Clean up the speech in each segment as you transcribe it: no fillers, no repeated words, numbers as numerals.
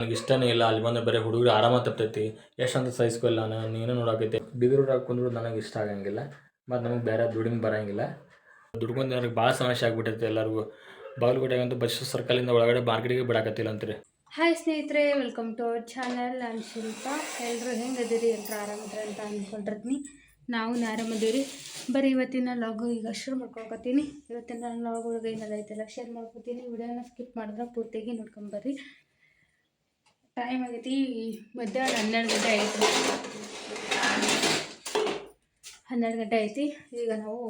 ನನಗೆ ಇಷ್ಟನೇ ಇಲ್ಲ ಅಲ್ಲಿ ಬಂದು ಬರೀ ಹುಡುಗರು ಆರಾಮ ತಪ್ತೈತಿ ಎಷ್ಟಂತ ಸಹಿಸ್ಕೊಲ್ಲ ನಾನು ನೀನು ನೋಡಾಕೈತೆ ಬಿದಿರು ಕುಂದ್ರು ನನಗೆ ಇಷ್ಟ ಆಗಂಗಿಲ್ಲ ಮತ್ತು ನಮಗೆ ಬೇರೆ ದುಡಿಮೆ ಬರೋಂಗಿಲ್ಲ ದುಡ್ಕೊಂಡು ನನಗೆ ಭಾಳ ಸಮಸ್ಯೆ ಆಗ್ಬಿಟ್ಟೈತೆ ಎಲ್ಲರಿಗೂ ಬಾಗಲಕೋಟೆಗಂತೂ ಬಸ್ ಸರ್ಕಲಿಂದ ಒಳಗಡೆ ಮಾರ್ಕೆಟಿಗೆ ಬಿಡಾಕತ್ತಿಲ್ಲ ಅಂತೀರಿ. ಹಾಯ್ ಸ್ನೇಹಿತರೆ, ವೆಲ್ಕಮ್ ಟು ಅವರ್ ಚಾನಲ್. ನಾನು ಶಿಲ್ಪಾ. ಎಲ್ಲರೂ ಹೆಂಗದಿರಿ? ಎಲ್ಲರೂ ಆರಾಮಿದ್ರೆ ಅಂತ ಅಂದ್ಕೊಂಡಿರ್ತೀನಿ. ನಾವು ಆರಾಮದೀವಿ. ಬರೀ ಇವತ್ತಿನ ಲಾಗು ಈಗ ಶುರು ಮಾಡ್ಕೊಳ್ತೀನಿ. ಇವತ್ತಿನ ಲಾಗ್ ಒಳಗೆ ಏನೆಲ್ಲ ಐತೆಲ್ಲ ಶೇರ್ ಮಾಡ್ಕೊತೀನಿ. ವಿಡಿಯೋನ ಸ್ಕಿಪ್ ಮಾಡಿದ್ರೆ ಪೂರ್ತಿಯಾಗಿ ನೋಡ್ಕೊಂಬರ್ರಿ. ಟೈಮ್ ಆಗೈತಿ ಮಧ್ಯಾಹ್ನ 12 ಗಂಟೆ ಆಯಿತು. 12 ಗಂಟೆ ಐತಿ. ಈಗ ನಾವು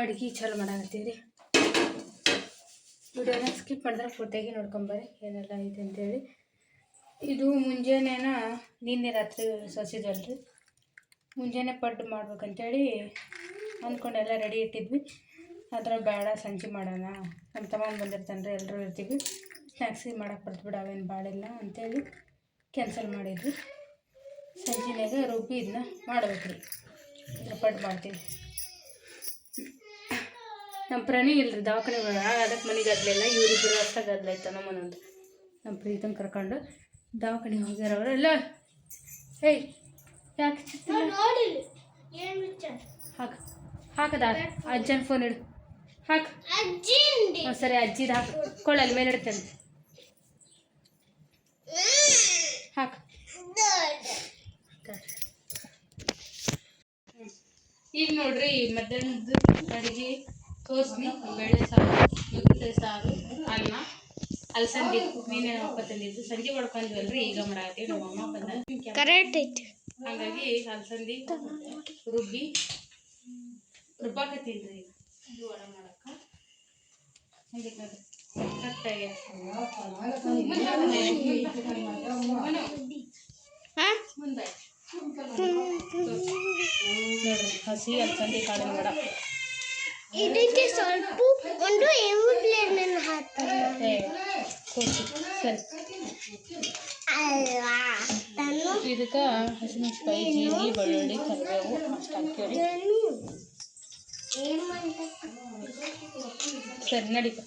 ಅಡುಗೆ ಚಾಲು ಮಾಡಾಕತ್ತೀವಿ ರೀ. ವಿಡಿಯೋನ ಸ್ಕಿಪ್ ಮಾಡಿದ್ರೆ ಪೂರ್ತಿಯಾಗಿ ನೋಡ್ಕೊಂಬರ್ರಿ ಏನೆಲ್ಲ ಐತೆ ಅಂತೇಳಿ. ಇದು ಮುಂಜಾನೆನ ನಿನ್ನೆ ರಾತ್ರಿ ಸೊಸಿದಲ್ರಿ. ಮುಂಜಾನೆ ಪಡ್ಡು ಮಾಡ್ಬೇಕಂತೇಳಿ ಅಂದ್ಕೊಂಡೆಲ್ಲ ರೆಡಿ ಇಟ್ಟಿದ್ವಿ. ಅದ್ರ ಬೇಡ ಸಂಜೆ ಮಾಡೋಣ, ನಮ್ಮ ತಮ್ಮ ಬಂದಿರ್ತಾನೆ ರೀ, ಎಲ್ಲರೂ ಇರ್ತೀವಿ, ಸ್ನ್ಯಾಕ್ಸಿಗೆ ಮಾಡೋಕೆ ಬರ್ತ್ಬಿಡ ಅವೇನು ಬಾಡಿಲ್ಲ ಅಂತೇಳಿ ಕ್ಯಾನ್ಸಲ್ ಮಾಡಿದ್ವಿ. ಸಂಜೆನಾಗ ರುಬ್ಬಿ ಇದನ್ನ ಮಾಡ್ಬೇಕು ರೀ. ಇದ್ರ ಪಡ್ಡು ಮಾಡ್ತೀವಿ. ನಮ್ಮ ಪ್ರಾಣಿ ಇಲ್ಲರಿ ದವಾಖಾನೆ ಅದಕ್ಕೆ ಮನೆಗೆ ಗದ್ದಲೆಲ್ಲ, ಇವರಿಬ್ಬರು ಅಷ್ಟ ಗದ್ದಲಾಯ್ತು ನಮ್ಮನಂತ. ನಮ್ಮ ಪ್ರೀತಂಗೆ ಕರ್ಕೊಂಡು ದವಾಖಾನೆಗೆ ಹೋಗ್ಯಾರವ್ರು ಎಲ್ಲ. ಏಯ್ ಯಾಕೆ ಹಾಕು ಹಾಕದ ಅಜ್ಜನ ಫೋನ್ ಇಡು, ಹಾಕು. ಸರಿ ಅಜ್ಜಿದು ಹಾಕು, ಕೊಳ್ಳಲ್ಲಿ ಮೇಲೆ ಇಡ್ತೇನೆ, ಹಾಕು. ಈಗ ನೋಡ್ರಿ ಮಧ್ಯಾಹ್ನದ ಅಡುಗೆ ತೋರಿಸ್ನಿ. ಬೇಳೆ ಸಾರು, ನುಗ್ಗೆ ಸಾರು, ಅನ್ನ, ಅಲಸಂದಿ ನೀನೇ ಅಪ್ಪ ತಂದಿದ್ದು. ಸಂಜೆ ಮಾಡ್ಕೊಂಡ್ವಲ್ರಿ, ಈಗ ಮಾಡಾಕತ್ತೀವಿ. ನಮ್ಮ ಅಮ್ಮ ಬಂದ ಕರೆಕ್ಟ್ ಐತಿ, ಹಾಗಾಗಿ ಅಲಸಂದಿ ರುಬ್ಬಾಕತ್ತೀನಿ ರೀ. ಇದು ಒಣ ಮಾಡಕ್ಕೆ ಹಂಗೆ ಕರೆಕ್ಟಾಗಿ ಮುಂದೆ ನೋಡ್ರಿ ಹಸಿ ಅಲಸಂದಿ ಕಾಳಿನ ವಡ. ಇದಕ್ಕೆ ಸ್ವಲ್ಪ ಒಂದು ಎಮ್ಮುಡ್ಲೇನ ಹಾಕ್ತಾರೆ ಕೋಚಿ. ಸರಿ, ಇದಕ್ಕೆ ಹಸಿಮೆಣಸಿನ್ಕಾಯಿ, ಜೀರಿಗೆ, ಬೆಳ್ಳುಳ್ಳಿ, ಕರಿಬೇವು ಅಷ್ಟು ಹಾಕ್ತೀವಿ. ಸರಿ ನಡೀತ.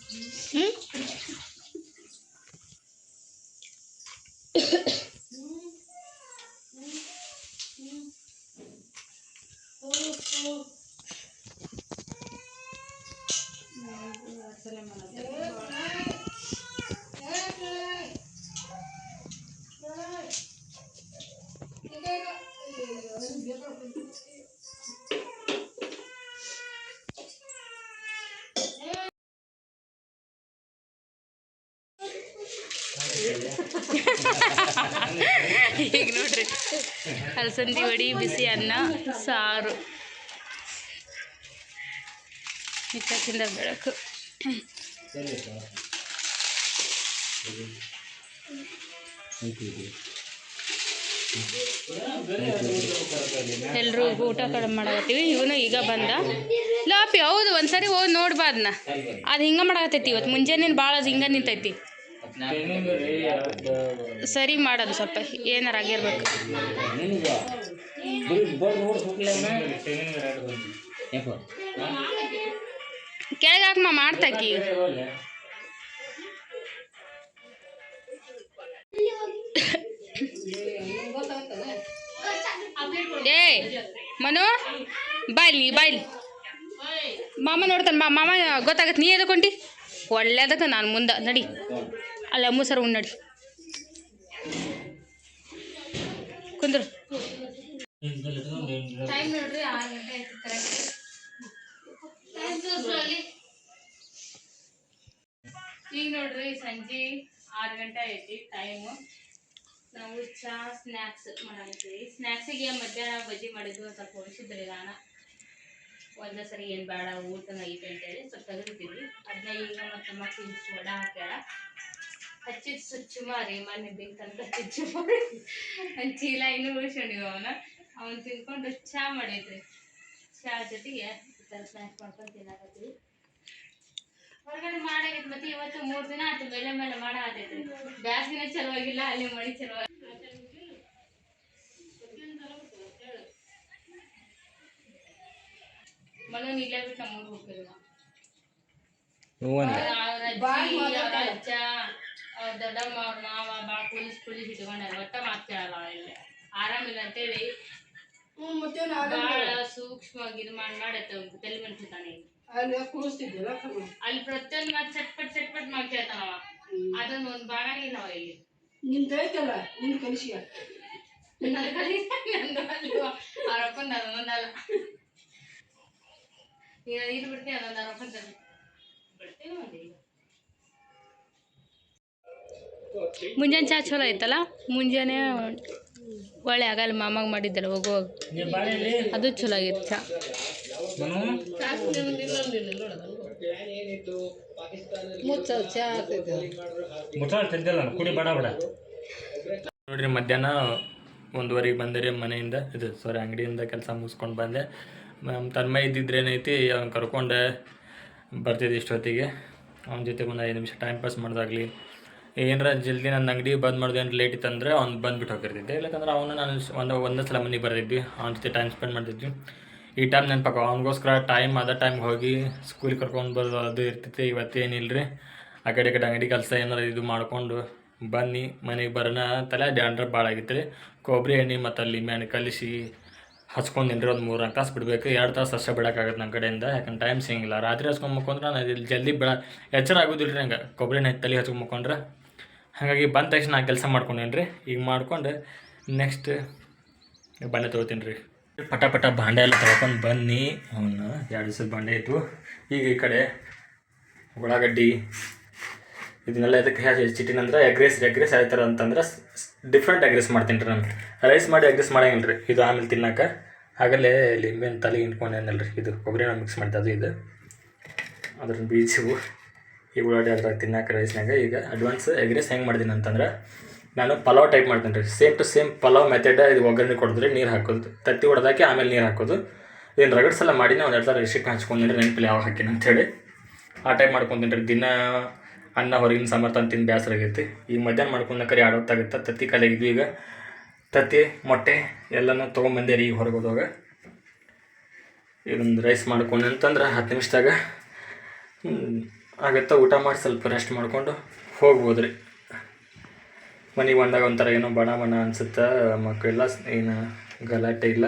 ಈಗ ನೋಡ್ರಿ ಅಲಸಂದಿ ವಡಿ, ಬಿಸಿ ಅನ್ನ, ಸಾರು, ಮಿಕ್ಕಕ್ಕಿಂದ ಬೆಳಕು. ಎಲ್ಲರೂ ಊಟ ಕಡಿಮೆ ಮಾಡಕತ್ತೀವಿ. ಇವನು ಈಗ ಬಂದ ಲಾಪಿ. ಹೌದು, ಒಂದ್ಸರಿ ಹೋಗಿ ನೋಡ್ಬಾ ಅದನ್ನ. ಅದು ಹಿಂಗೆ ಮಾಡಕತ್ತೈತಿ ಇವತ್ತು ಮುಂಜಾನೆ ಭಾಳ ಅದು ಹಿಂಗೆ ನಿಂತೈತಿ. ಸರಿ ಮಾಡೋದು ಸ್ವಲ್ಪ ಏನಾರ ಆಗಿರ್ಬೇಕು. ಕೆಳಗೆ ಹಾಕಮ್ಮ ಮಾಡ್ತಾಕಿ. ಏ ಮನು ಬಾಯ್ಲಿ ಬಾಯ್ಲಿ, ಮಾಮ ನೋಡ್ತಾನೆ. ಮಾಮ ಗೊತ್ತಾಗತ್ತೆ. ನೀ ಎದಕೊಂಡಿ ಒಳ್ಳೇದಕ್ಕೆ ನಾನು ಮುಂದೆ ನಡಿ. ಅಲ್ಲ ಮೂಸರು ಉಣ್ಣಡಿ ಕುಂದ್ರು. ಟೈಮ್ ನೋಡ್ರಿ 6 ಗಂಟೆ ಆಯ್ತು ಕರೆಕ್ಟ್. ಈಗ ನೋಡ್ರಿ ಸಂಜೆ 6 ಗಂಟೆ ಐತಿ ಟೈಮು. ನಾವು ಚಹಾ ಸ್ನ್ಯಾಕ್ಸ್ ಮಾಡಾಕತ್ತೀವಿ. ಸ್ನ್ಯಾಕ್ಸಿಗೆ ಮಧ್ಯಾಹ್ನ ಬಜ್ಜಿ ಮಾಡಿದ್ವಿ, ಸ್ವಲ್ಪ ಉಳಿಸಿದ್ರಿ. ನಾನು ಒಂದೇ ಸರಿ ಏನು ಬೇಡ ಊಟನ ಐತೆ ಅಂತೇಳಿ ಸ್ವಲ್ಪ ತೆಗೆದಿದ್ದೀವಿ. ಅದನ್ನ ಈಗ ಮತ್ತೆ ವಡ ಹಾಕ್ಯಾರ. ಹಚ್ಚಿದ ಸುಚ್ಚು ಮಾರಿ ಮನೆ ಬೇಕಂತ ಹಚ್ಚಿದ್ದು ಮಾರಿ ಒಂದು ಚೀಲ ಇನ್ನೂ ಉಳಿಸ್ಕೊಂಡಿವಿ. ಅವನು ತಿನ್ಕೊಂಡು ಚಹಾ ಮಾಡೈತ್ರಿ. ಚಹಾ ಜೊತೆಗೆ ಈ ಥರ ಸ್ನ್ಯಾಕ್ಸ್ ಮಾಡ್ಕೊಂಡು ತಿನ್ನಾಕತ್ತೀವಿ. ಹೊರಗಡೆ ಮಾಡಾಗೈತಿ. ಮತ್ತೆ ಇವತ್ತು 3 ದಿನ ಆಯ್ತು ಮೇಲೆ ಮೇಲೆ ಮಾಡಾಕತ್ತೈತ್ರಿ. ಬ್ಯಾಸ್ಗಿನ ಚಲೋ ಆಗಿಲ್ಲ, ಅಲ್ಲಿ ಮಳೆ ಚಲೋ. ಮನೋನ್ ಇಲ್ಲೇ ಬಿಟ್ಟು ನಮ್ಮೂರಿಗೆ ಹೋಗ್ತೀವಿ. ಅಜ್ಜ ಅವ್ರ ದೊಡ್ಡಮ್ಮ ಅವ್ರ ಮಾವ ಭಾಳ ಪೊಲೀಸ್ ಇಟ್ಕೊಂಡಾರ ಒಟ್ಟ ಮಾತು ಕೇಳಲ್ಲ ಇಲ್ಲಿ ಆರಾಮಿಲ್ಲ ಅಂತೇಳಿ ಭಾಳ ಸೂಕ್ಷ್ಮವಾಗಿ ಇದು ಮಾಡಿ ತಲೆ ಮನ್ಸಿರ್ತಾನೆ ಅಲ್ಲಿ ಪ್ರತಿಯೊಂದು ಮಾತು ಚಟ್ಪಟ್ ಮಾಡಿ ಕೇಳ್ತಾನವ ಅದೊಂದು ಒಂದು ಭಾಗ ಇಲ್ಲವ ಇಲ್ಲಿ ನಿನ್ ತೈತಲ್ಲ ನಿನ್ ಕಲಿಸಿ ಅವ್ರಪ್ಪಂದ ಅದೊಂದಲ್ಲ ಈಗ ಇದು ಬಿಡ್ತೀನಿ ಅದೊಂದು ಅವ್ರಪ್ಪಂದ ಬಿಡ್ತೀನಿ ಒಂದು ಈಗ ಮುಂಜಾನೆ ಚಾ ಚಲೋ ಐತಲ್ಲ ಮುಂಜಾನೆ ಒಳ್ಳೆ ಆಗಲ್ಲ ಮಾಮಾಗ ಮಾಡಿದ್ದಲ್ಲ ಹೋಗುವಾಗ ಅದು ಚಲೋ ಆಗಿತ್ತು ಚಾ ಕುಡಿ ಬೇಡ ಬೇಡ ನೋಡ್ರಿ ಮಧ್ಯಾಹ್ನ 1:30 ಬಂದರೆ ಮನೆಯಿಂದ ಇದು ಅಂಗಡಿಯಿಂದ ಕೆಲಸ ಮುಗಿಸ್ಕೊಂಡು ಬಂದೆ. ನಮ್ಮ ತನ್ಮ ಇದ್ದಿದ್ರೇನೈತಿ ಅವ್ನು ಕರ್ಕೊಂಡು ಬರ್ತಿದ್ದೆ ಇಷ್ಟೊತ್ತಿಗೆ. ಅವನ ಜೊತೆ ಒಂದು 5 ನಿಮಿಷ ಟೈಮ್ ಪಾಸ್ ಮಾಡೋದಾಗಲಿ ಏನಾರ ಜಲ್ದಿ ನನ್ನ ಅಂಗಡಿ ಬಂದ್ ಮಾಡೋದು ಏನು ಲೇಟ್ ಇತ್ತಂದರೆ ಅವ್ನು ಬಂದುಬಿಟ್ಟು ಹೋಗಿರ್ತಿದ್ದೆ. ಇಲ್ಲಕಂದ್ರೆ ಅವನು ನಾನು ಒಂದೇ ಸಲ ಮನೆಗೆ ಬರ್ತಿದ್ವಿ, ಅವನ ಜೊತೆ ಟೈಮ್ ಸ್ಪೆಂಡ್ ಮಾಡ್ತಿದ್ವಿ. ಈ ಟೈಮ್ ನೆನಪಾಕ ಅವನಿಗೋಸ್ಕರ ಅದೇ ಟೈಮ್ಗೆ ಹೋಗಿ ಸ್ಕೂಲಿಗೆ ಕರ್ಕೊಂಡು ಬರೋದು ಅದು ಇರ್ತೈತಿ. ಇವತ್ತೇನಿಲ್ಲ ರೀ, ಆ ಕಡೆ ಅಂಗಡಿ ಕೆಲಸ ಏನಾರು ಇದು ಮಾಡಿಕೊಂಡು ಬನ್ನಿ ಮನೆಗೆ ಬರೋಣ ತಲೆ ಡ್ಯಾಂಡ್ರಫ್ ಭಾಳ ಆಗಿತ್ತು ರೀ. ಕೊಬ್ಬರಿ ಎಣ್ಣೆ ಮತ್ತು ಅಲ್ಲಿ ಮ್ಯಾನೆ ಕಲಿಸಿ ಹಚ್ಕೊಂಡಿನ್ರಿ. ಒಂದು 3-4 ತಾಸು ಬಿಡಬೇಕು, 2 ತಾಸು ಅಷ್ಟೇ ಬಿಡೋಕ್ಕಾಗತ್ತೆ ನಮ್ಮ ಕಡೆಯಿಂದ. ಯಾಕಂದ್ರೆ ಟೈಮ್ ಸಿಗಂಗಿಲ್ಲ. ರಾತ್ರಿ ಹಚ್ಕೊಂಬಕೊಂಡ್ರೆ ನಾನು ಇಲ್ಲಿ ಜಲ್ದಿ ಎಚ್ಚರ ಆಗೋದಿಲ್ಲ ರೀ. ಹಂಗೆ ಕೊಬ್ಬರಿ ಎಣ್ಣೆ ತಲೆ ಹಚ್ಕೊಂಬಕೊಂಡ್ರೆ ಹಾಗಾಗಿ ಬಂದ ತಕ್ಷಣ ನಾನು ಕೆಲಸ ಮಾಡ್ಕೊಂಡೇನಿ ರೀ. ಈಗ ಮಾಡ್ಕೊಂಡು ನೆಕ್ಸ್ಟ್ ಬಂಡೆ ತೊಗೋತೀನಿ ರೀ. ಪಟ ಬಾಂಡೆ ಎಲ್ಲ ತೊಳ್ಕೊಂಡು ಬನ್ನಿ. ಅವನು 2 ದಿವಸದ ಬಾಂಡೆ ಇತ್ತು. ಈಗ ಈ ಕಡೆ ಉಳ್ಳಾಗಡ್ಡಿ ಇದನ್ನೆಲ್ಲ ಇದಕ್ಕೆ ಚಿಟ್ಟಿನಂದ್ರೆ ಎಗ್ ರೈಸ್ ಆಯ್ತಾರ ಅಂತಂದ್ರೆ ಡಿಫ್ರೆಂಟ್ ಎಗ್ ರೈಸ್ ಮಾಡ್ತೀನಿ ರೀ. ನಾನು ರೈಸ್ ಮಾಡಿ ಎಗ್ ರೈಸ್ ಮಾಡಂಗಿಲ್ಲ ರೀ. ಇದು ಆಮೇಲೆ ತಿನ್ನೋಕೆ ಆಗಲೇ ಲಿಂಬೆನ ತಲೆ ಇಂಟ್ಕೊಂಡೇನಲ್ಲ ರೀ. ಇದು ಕೊಬ್ಬರಿನ ಮಿಕ್ಸ್ ಮಾಡ್ತದೆ. ಇದು ಅದ್ರ ಬೀಜವು ಈಗ ಉಳ್ಳಾಗಡ್ಡಿ ಅದ್ರಾಗ ತಿನ್ನೋಕೆ ರೈಸ್ನಾಗ. ಈಗ ಅಡ್ವಾನ್ಸ್ ಎಗ್ ರೈಸ್ ಹೆಂಗೆ ಮಾಡ್ತೀನಿ ಅಂತಂದ್ರೆ ನಾನು ಪಲಾವ್ ಟೈಪ್ ಮಾಡ್ತೀನಿ ರೀ. Same to same pulao method. ಇದು ಒಗ್ಗರಣೆ ಕೊಡಿದ್ರೆ ನೀರು ಹಾಕೋದು, ತತ್ತಿ ಹೊಡೆದಾಕಿ ಆಮೇಲೆ ನೀರು ಹಾಕೋದು. ಇದನ್ನು ರಗಡ್ಸ್ ಎಲ್ಲ ಮಾಡಿನೇ ಒಂದು 2 ರೆಸಿಪಿ ಹಂಚ್ಕೊಂಡಿನಿ ರೀ. ನೆನಪಿಲ್ಲ ಯಾವ ಹಾಕಿನ ಅಂಥೇಳಿ ಆ ಟೈಪ್ ಮಾಡ್ಕೊತೀನಿ ರೀ. ದಿನ ಅನ್ನ ಹೊರಗಿನ ಸಾಂಬಾರು ತಂದು ತಿಂದು ಬೇಸರ ಆಗೈತಿ. ಈಗ ಮಧ್ಯಾಹ್ನ ಮಾಡ್ಕೊಂಡಾಕರಿ 2 ಹೊತ್ತಾಗುತ್ತೆ. ತತ್ತಿ ಕಾಲಾಗಿದ್ವಿ. ಈಗ ತತ್ತಿ ಮೊಟ್ಟೆ ಎಲ್ಲನೂ ತೊಗೊಂಬಂದೆ ರೀ. ಈಗ ಹೊರಗೆ ಹೋದಾಗ ಇದೊಂದು ರೈಸ್ ಮಾಡ್ಕೊಂಡು ಅಂತಂದ್ರೆ 10 ನಿಮಿಷದಾಗ ಆಗುತ್ತೆ. ಊಟ ಮಾಡಿ ಸ್ವಲ್ಪ ರೆಸ್ಟ್ ಮಾಡ್ಕೊಂಡು ಹೋಗ್ಬೋದು ರೀ. ಮನೆಗೆ ಬಂದಾಗ ಒಂಥರ ಏನೋ ಬಣ ಅನಿಸುತ್ತೆ. ಮಕ್ಕಳೆಲ್ಲ ಏನು ಗಲಾಟೆ ಇಲ್ಲ,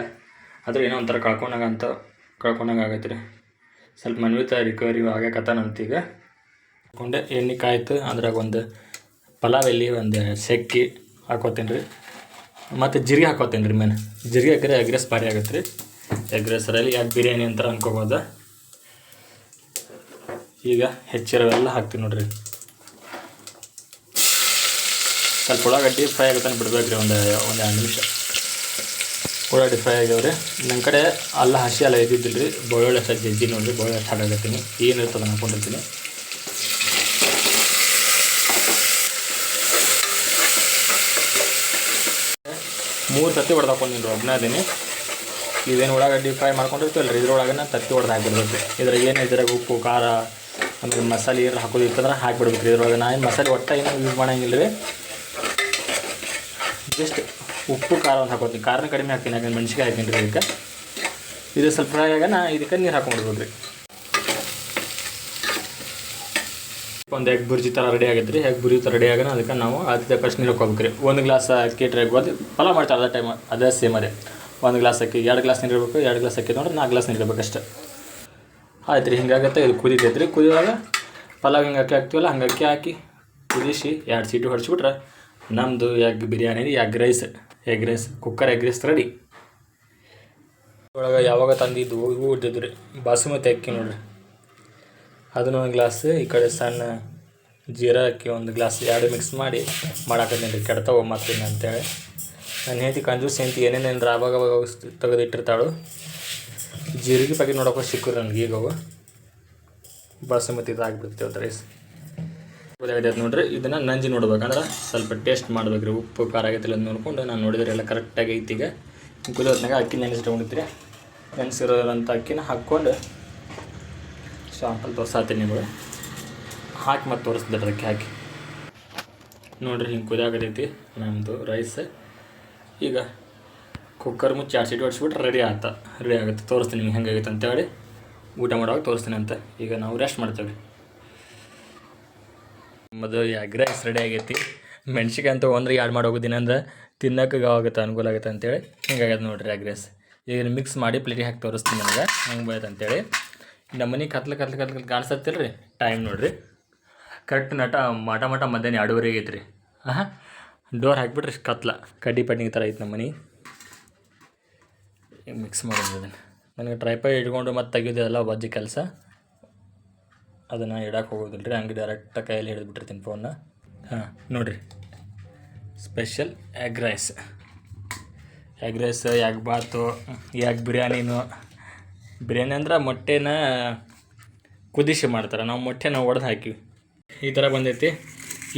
ಆದರೂ ಏನೋ ಒಂಥರ ಕಳ್ಕೊಂಡಂಗೆ ಆಗೈತೆ ರೀ. ಸ್ವಲ್ಪ ಮನ್ವಿತ ರಿಕವರಿ ಆಗ್ಯಾಕತ್ತಾನಂತೀಗ. ಹಾಕೊಂಡೆ ಎಣ್ಣೆ ಕಾಯ್ತು. ಅದ್ರಾಗ ಒಂದು ಪಲಾವ್ ಎಲ್ಲಿ ಒಂದು ಸೆಕ್ಕಿ ಹಾಕೋತೀನಿ ರೀ. ಮತ್ತು ಜೀರಿಗೆ ಹಾಕೋತೀನಿ ರೀ. ಮೇನ್ ಜೀರಿಗೆ ಹಾಕಿದ್ರೆ ಎಗ್ ರೈಸ್ ಭಾರಿ ಆಗುತ್ತೆ ರೀ. ಎಗ್ ರೈಸರಲ್ಲಿ ಯಾಕೆ ಬಿರಿಯಾನಿ ಅಂತ ಅನ್ಕೋಬೋದು. ಈಗ ಹೆಚ್ಚಿರೋವೆಲ್ಲ ಹಾಕ್ತೀನಿ ನೋಡಿರಿ. ಸ್ವಲ್ಪ ಉಳ್ಳಾಗಡ್ಡಿ ಫ್ರೈ ಆಗುತ್ತೆ ಬಿಡ್ಬೇಕು ರೀ. ಒಂದು 2 ನಿಮಿಷ ಉಳ್ಳಾಗಡ್ಡಿ ಫ್ರೈ ಆಗ್ಯಾವ್ರಿ. ನನ್ನ ಕಡೆ ಅಲ್ಲ ಹಸಿ ಎಲ್ಲ ಇದ್ದಿದ್ದಿಲ್ಲ ರೀ. ಬೆಳ್ಳುಳ್ಳಿ ಅಷ್ಟು ಜಜ್ಜಿ ನೋಡಿರಿ. ಬೆಳ್ಳುಳ್ಳಿ ಅಷ್ಟು ಹಾಕಾಗತ್ತೀನಿ. ಏನು ಇರ್ತದೆ ಹಾಕೊಂಡಿರ್ತೀನಿ. ಮೂರು ತತ್ತಿ ಹೊಡೆದು ಹಾಕೊಂಡಿನಿ ರೀ. ಒಬ್ಬನೇ ಅದೀನಿ. ಇದೇನು ಉಳ್ಳಾಗಡ್ಡಿ ಫ್ರೈ ಮಾಡ್ಕೊಂಡಿರ್ತೀವಲ್ಲ ರೀ, ಇದ್ರೊಳಗೆ ತತ್ತಿ ಹೊಡೆದು ಹಾಕಿಬಿಡ್ಬೇಕು ರೀ. ಇದ್ರಾಗ ಏನು ಇದ್ರಾಗ ಉಪ್ಪು ಖಾರ ಆಮೇಲೆ ಮಸಾಲೆ ಏನಾರು ಹಾಕೋದಿತ್ತಂದ್ರೆ ಹಾಕಿಬಿಡ್ಬೇಕು ರೀ. ಇದ್ರೊಳಗೆ ನಾನು ಮಸಾಲೆ ಒಟ್ಟು ಏನೂ ಯೂಸ್ ಮಾಡೋಂಗಿಲ್ಲ ರೀ. ಜಸ್ಟ್ ಉಪ್ಪು ಖಾರ ಒಂದು ಹಾಕೋತೀನಿ. ಖಾರನ ಕಡಿಮೆ ಹಾಕ್ತೀನಿ, ಯಾಕಂದ್ರೆ ಮೆಣಸಿನ್ಕಾಯಿ ಹಾಕೀನಿ ರೀ. ಇದಕ್ಕೆ ಇದು ಸ್ವಲ್ಪ ಫ್ರೈ ಆಗ ಇದಕ್ಕೆ ನೀರು ಹಾಕೊಂಡ್ಬಿಡ್ಬೇಕು ರೀ. ಒಂದು ಎಗ್ ಬುರ್ಜಿ ಥರ ರೆಡಿ ಆಗೈತೆ ರೀ. ಎಗ್ ಬುರ್ಜಿ ಥರ ರೆಡಿ ಆಗೋಣ. ಅದಕ್ಕೆ ನಾವು ಅದಕ್ಕೆ ಫಸ್ಟ್ ನೀರು ಹಾಕೋಬೇಕು ರೀ. 1 ಗ್ಲಾಸ್ ಅಕ್ಕಿ ಇಟ್ಟರೆ ಪಲಾವ್ ಮಾಡ್ತಾರೆ ಅದೇ ಟೈಮ್ ಅದೇ ಸೇಮ್ ಅದೇ. 1 ಗ್ಲಾಸ್ ಅಕ್ಕಿ 2 ಗ್ಲಾಸ್ ನೀರು ಇರಬೇಕು. 2 ಗ್ಲಾಸ್ ಅಕ್ಕಿ ನೋಡ್ರಿ 4 ಗ್ಲಾಸ್ ನೀರು ಇರಬೇಕು ಅಷ್ಟೇ. ಆಯ್ತು ರೀ. ಹಿಂಗಾಗತ್ತೆ. ಇದು ಕುದೀತೈತೆ ರೀ. ಕುದಿಯುವಾಗ ಪಲಾವ್ ಹಿಂಗೆ ಅಕ್ಕಿ ಹಾಕ್ತೀವಲ್ಲ ಹಂಗೆ ಅಕ್ಕಿ ಹಾಕಿ ಕುದಿಸಿ 2 ಸೀಟಿ ಹೊಡಿಸ್ಬಿಟ್ರೆ ನಮ್ಮದು ಎಗ್ ಬಿರಿಯಾನಿ ರೀ. Egg rice cooker egg rice ready. ಒಳಗೆ ಯಾವಾಗ ತಂದಿದ್ದು ಇವು ಇರ್ತಿದ್ವು ರೀ. ಬಾಸುಮತಿ ಅಕ್ಕಿ ನೋಡಿರಿ, ಅದನ್ನು 1 ಗ್ಲಾಸ್. ಈ ಕಡೆ ಸಣ್ಣ ಜೀರಾ ಅಕ್ಕಿ 1 ಗ್ಲಾಸ್. 2 ಮಿಕ್ಸ್ ಮಾಡಿ ಮಾಡಾಕತ್ತೀನಿ ರೀ. ಕೆಡ್ತಾವೆ ಮತ್ತಿನ್ನು ಅಂತೇಳಿ. ನಾನು ಹೆಂಡತಿ ಕಂಜೂಸ್ ಹೆಂಡತಿ ಏನೇನೇನು ಆವಾಗ ತೆಗೆದಿಟ್ಟಿರ್ತಾಳು. ಜೀರಿಗೆ ಪ್ಯಾಕೆಟ್ ನೋಡೋಕೆ ಸಿಕ್ಕರು ನನಗೆ. ಈಗ ಅವು ಬಾಸುಮತಿ ಇದಾಗಿಬಿಡ್ತೇವೆ ರೈಸ್. ಗೊತ್ತಾಗೈತೆ ನೋಡಿರಿ. ಇದನ್ನು ನಂಜಿ ನೋಡ್ಬೇಕಂದ್ರೆ ಸ್ವಲ್ಪ ಟೇಸ್ಟ್ ಮಾಡ್ಬೇಕು ರೀ. ಉಪ್ಪು ಖಾರ ಆಗೈತಿಲ್ಲ ಅಂತ ನೋಡ್ಕೊಂಡು ನಾನು ನೋಡಿದ್ರೆ ಎಲ್ಲ ಕರೆಕ್ಟಾಗಿ ಐತಿ. ಈಗ ಕುದಿಯೋತ್ನಾಗ ಅಕ್ಕಿ ನೆನೆಸಿಟ್ಕೊಂಡಿದ್ರಿ. ನೆನೆಸಿರೋದಂಥ ಅಕ್ಕಿನ ಹಾಕ್ಕೊಂಡು ಶಾಂಪಲ್ ತೋರ್ಸಾತೀನಿ ನಿಮಗೆ. ಹಾಕಿ ಮತ್ತು ತೋರಿಸ್ತಾರೆ ಅದಕ್ಕೆ ಹಾಕಿ ನೋಡಿರಿ. ಹಿಂಗೆ ಕುದಿಯಾಗತೈತಿ ನಮ್ಮದು ರೈಸ್. ಈಗ ಕುಕ್ಕರ್ ಮುಚ್ಚಿ 2 ಸೀಟಿ ಹೊಡಿಸ್ಬಿಟ್ರೆ ರೆಡಿ ಆಗುತ್ತೆ. ತೋರಿಸ್ತೀನಿ ನಿಮ್ಗೆ ಹೆಂಗಾಗೈತೆ ಅಂತೇಳಿ. ಊಟ ಮಾಡುವಾಗ ತೋರಿಸ್ತೀನಿ ಅಂತ. ಈಗ ನಾವು ರೆಸ್ಟ್ ಮಾಡ್ತೇವೆ. ನಮ್ಮದು ಎಗ್ ರೈಸ್ ರೆಡಿ ಆಗೈತಿ. ಮೆಣ್ಸಿಕಾಯಿ ಅಂತ ಒಂದ್ರಿಗೆ ಆ್ಯಡ್ ಮಾಡಿ ಹೋಗೋದಿನ ಅಂದ್ರೆ ತಿನ್ನೋಕೆ ಆಗುತ್ತೆ, ಅನುಕೂಲ ಆಗುತ್ತೆ ಅಂತೇಳಿ ಹಿಂಗಾಗ್ಯದ ನೋಡಿರಿ ಎಗ್ ರೈಸ್. ಈಗ ಮಿಕ್ಸ್ ಮಾಡಿ ಪ್ಲೇಟಿಗೆ ಹಾಕಿ ತೋರಿಸ್ತೀನಿ ನನಗೆ ಹೆಂಗೆ ಬೈತೆ ಅಂತೇಳಿ. ನಮ್ಮ ಮನೆ ಕತ್ಲು ಕಾಣಿಸತ್ತಿಲ್ಲ ರೀ. ಟೈಮ್ ನೋಡಿರಿ ಕರೆಕ್ಟ್ ಮಟ ಮಧ್ಯಾಹ್ನ 2:30 ಐತ್ರಿ. ಡೋರ್ ಹಾಕಿಬಿಟ್ರಿ ಕತ್ಲ ಕಡ್ಡಿ ಪಡ್ಡಿಗೆ ಥರ ಐತೆ ನಮ್ಮ ಮನೆ. ಈಗ ಮಿಕ್ಸ್ ಮಾಡೋದು ಅದನ್ನು. ನನಗೆ ಟ್ರೈಪಾಡ್ ಇಟ್ಕೊಂಡು ಮತ್ತೆ ತೆಗಿಯೋದೆಲ್ಲ ಬಜ್ಜಿ ಕೆಲಸ, ಅದನ್ನು ಇಡಕ್ಕೆ ಹೋಗೋದಿಲ್ಲ ರೀ. ಹಂಗೆ ಡೈರೆಕ್ಟಾಗಿ ಕೈಯಲ್ಲಿ ಹಿಡಿದ್ಬಿಟ್ಟಿರ್ತೀನಿ ಫೋನ್ನ. ನೋಡಿರಿ ಸ್ಪೆಷಲ್ ಎಗ್ ರೈಸ್, ಎಗ್ ಬಾತು, ಎಗ್ ಬಿರಿಯಾನಿನೂ. ಬಿರಿಯಾನಿ ಅಂದ್ರೆ ಮೊಟ್ಟೆನ ಕುದಿಸಿ ಮಾಡ್ತಾರೆ, ನಾವು ಮೊಟ್ಟೆನ ಒಡೆದು ಹಾಕಿವಿ. ಈ ಥರ ಬಂದೈತಿ.